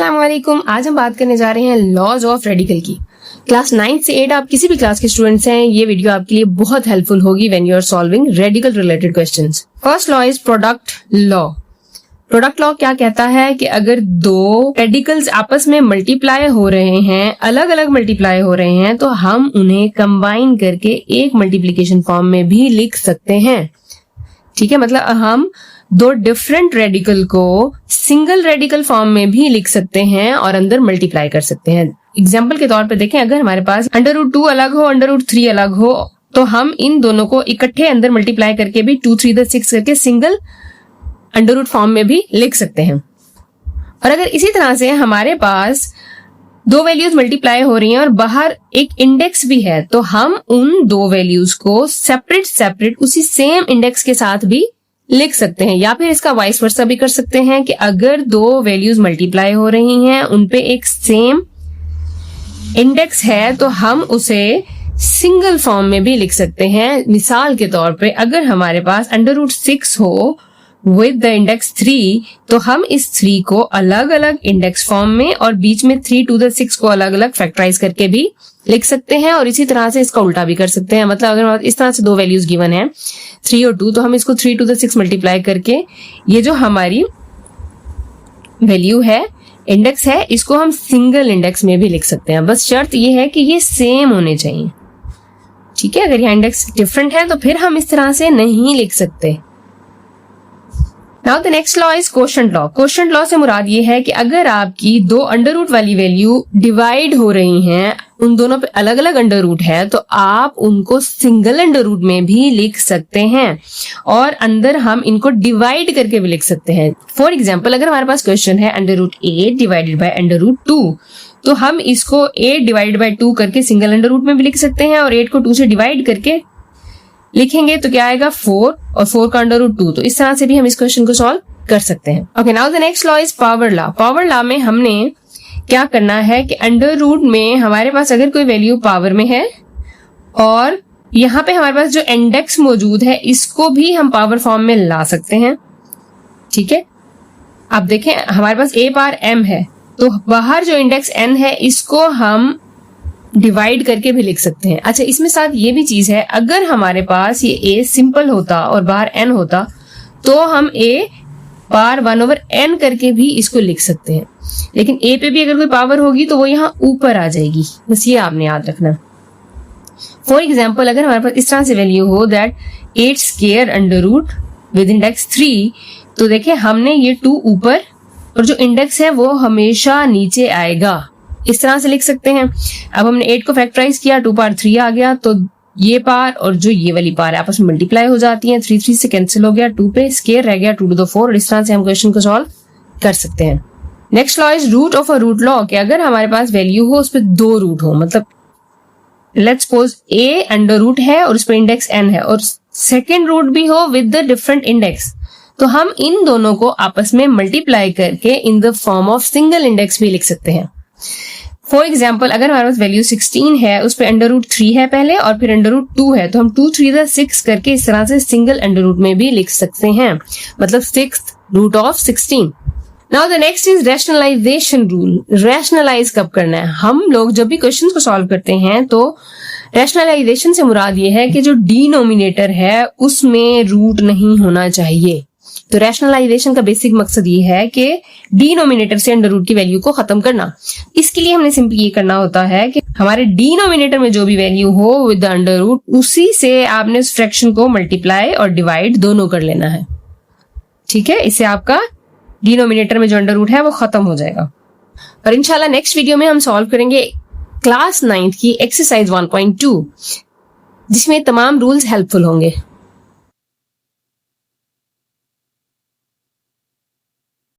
अस्सलाम वालेकुम। आज हम बात करने जा रहे हैं लॉज ऑफ रेडिकल की। क्लास 9 से 8 आप किसी भी क्लास के स्टूडेंट्स हैं, ये वीडियो आपके लिए बहुत हेल्पफुल होगी when you are solving radical related questions. First law is product law. Product law क्या कहता है कि अगर दो रेडिकल्स आपस में मल्टीप्लाई हो रहे हैं, अलग अलग मल्टीप्लाई हो रहे हैं, तो हम उन्हें कंबाइन करके एक मल्टीप्लीकेशन फॉर्म में भी लिख सकते हैं। ठीक है, मतलब हम दो डिफरेंट रेडिकल को सिंगल रेडिकल फॉर्म में भी लिख सकते हैं और अंदर मल्टीप्लाई कर सकते हैं। एग्जाम्पल के तौर पे देखें, अगर हमारे पास √2 अलग हो, √3 अलग हो, तो हम इन दोनों को इकट्ठे अंदर मल्टीप्लाई करके भी 2 3 6 करके सिंगल √ फॉर्म में भी लिख सकते हैं। और अगर इसी तरह से हमारे पास दो वैल्यूज मल्टीप्लाई हो रही हैं और बाहर एक इंडेक्स भी है, तो हम उन दो वैल्यूज को सेपरेट उसी सेम इंडेक्स के साथ भी लिख सकते हैं। या फिर इसका वाइस वर्सा भी कर सकते हैं कि अगर दो वैल्यूज मल्टीप्लाई हो रही हैं, उनपे एक सेम इंडेक्स है, तो हम उसे सिंगल फॉर्म में भी लिख सकते हैं। मिसाल के तौर पे अगर हमारे पास √6 हो विद द इंडेक्स 3, तो हम इस 3 को अलग अलग इंडेक्स फॉर्म में और बीच में 3 to the 6 को अलग अलग फैक्टराइज करके भी लिख सकते हैं। और इसी तरह से इसका उल्टा भी कर सकते हैं। मतलब अगर इस तरह से दो वैल्यूज गिवन है 3 और 2, तो हम इसको 3 to the 6 मल्टीप्लाई करके ये जो हमारी वैल्यू है, इंडेक्स है, इसको हम सिंगल इंडेक्स में भी लिख सकते हैं। बस शर्त ये है कि ये सेम होने चाहिए। ठीक है, अगर ये इंडेक्स डिफरेंट है तो फिर हम इस तरह से नहीं लिख सकते। Now the next law is quotient law. Quotient law से मुराद ये है कि अगर आपकी दो √ वाली वैल्यू डिवाइड हो रही हैं, उन दोनों पे अलग अलग √ है, तो आप उनको सिंगल √ में भी लिख सकते हैं और अंदर हम इनको डिवाइड करके भी लिख सकते हैं। फॉर एग्जाम्पल, अगर हमारे पास क्वेश्चन है √8 डिवाइडेड बाय √2, तो हम इसको 8 डिवाइडेड बाय 2 करके सिंगल √ में भी लिख सकते हैं और 8 को 2 से डिवाइड करके लिखेंगे तो क्या आएगा 4 और 4 का √2। तो इस तरह से भी हम इस क्वेश्चन को सॉल्व कर सकते हैं। Okay, now the next law is power law. Power law में हमने क्या करना है कि √ में हमारे पास अगर कोई वैल्यू पावर में है और यहाँ पे हमारे पास जो इंडेक्स मौजूद है, इसको भी हम पावर फॉर्म में ला सकते हैं। ठीक है, आप देखें हमारे पास a⁻m है, तो बाहर जो इंडेक्स n है, इसको हम डिवाइड करके भी लिख सकते हैं। अच्छा, इसमें साथ ये भी चीज है, अगर हमारे पास ये a सिंपल होता और बाहर n होता, तो हम a⁻1/n करके भी इसको लिख सकते हैं। लेकिन a पे भी अगर कोई पावर होगी तो वो यहाँ ऊपर आ जाएगी, बस ये आपने याद रखना। फॉर एग्जाम्पल, अगर हमारे पास इस तरह से वैल्यू हो दैट 8 स्क्वायर √ विद इंडेक्स 3, तो देखें हमने ये 2 ऊपर और जो इंडेक्स है वो हमेशा नीचे आएगा। इस तरह से लिख सकते हैं। अब हमने 8 को फैक्टराइज किया, 2 पार 3 आ गया, तो ये पार और जो ये वाली पार है आपस में मल्टीप्लाई हो जाती हैं। 3 3 से कैंसिल हो गया, 2 पे स्क्वायर रह गया 2 to the 4, और इस तरह से हम क्वेश्चन को सॉल्व कर सकते हैं। Next law is root of a root law, कि अगर हमारे पास वैल्यू हो उस पर 2 रूट हो, मतलब लेट्स सपोज a है और उस पर इंडेक्स n है और सेकेंड रूट भी हो विद द डिफरेंट इंडेक्स, तो हम इन दोनों को आपस में मल्टीप्लाई करके in the form of single index भी लिख सकते हैं। फॉर एग्जाम्पल, अगर हमारे पास वैल्यू 16 है, उस पर √3 है पहले और फिर √2 है, तो हम 2 3 6 करके इस तरह से सिंगल √ में भी लिख सकते हैं, मतलब 6th root of 16। Now the next is rationalisation rule. Rationalise कब करना है? हम लोग जब भी क्वेश्चन को सॉल्व करते हैं तो रैशनलाइजेशन से मुराद ये है कि जो डिनोमिनेटर है उसमें रूट नहीं होना चाहिए। तो रैशनलाइजेशन का बेसिक मकसद ये है कि डिनोमिनेटर से √ की वैल्यू को खत्म करना। इसके लिए हमने सिंपली ये करना होता है कि हमारे डिनोमिनेटर में जो भी वैल्यू हो विद द √ उसी से आपने उस फ्रैक्शन को मल्टीप्लाई और डिवाइड दोनों कर लेना है। ठीक है, इससे आपका डिनोमिनेटर में जो √ है वो खत्म हो जाएगा। और इंशाल्लाह नेक्स्ट वीडियो में हम सॉल्व करेंगे क्लास 9 की एक्सरसाइज 1.2, जिसमें तमाम रूल्स हेल्पफुल होंगे।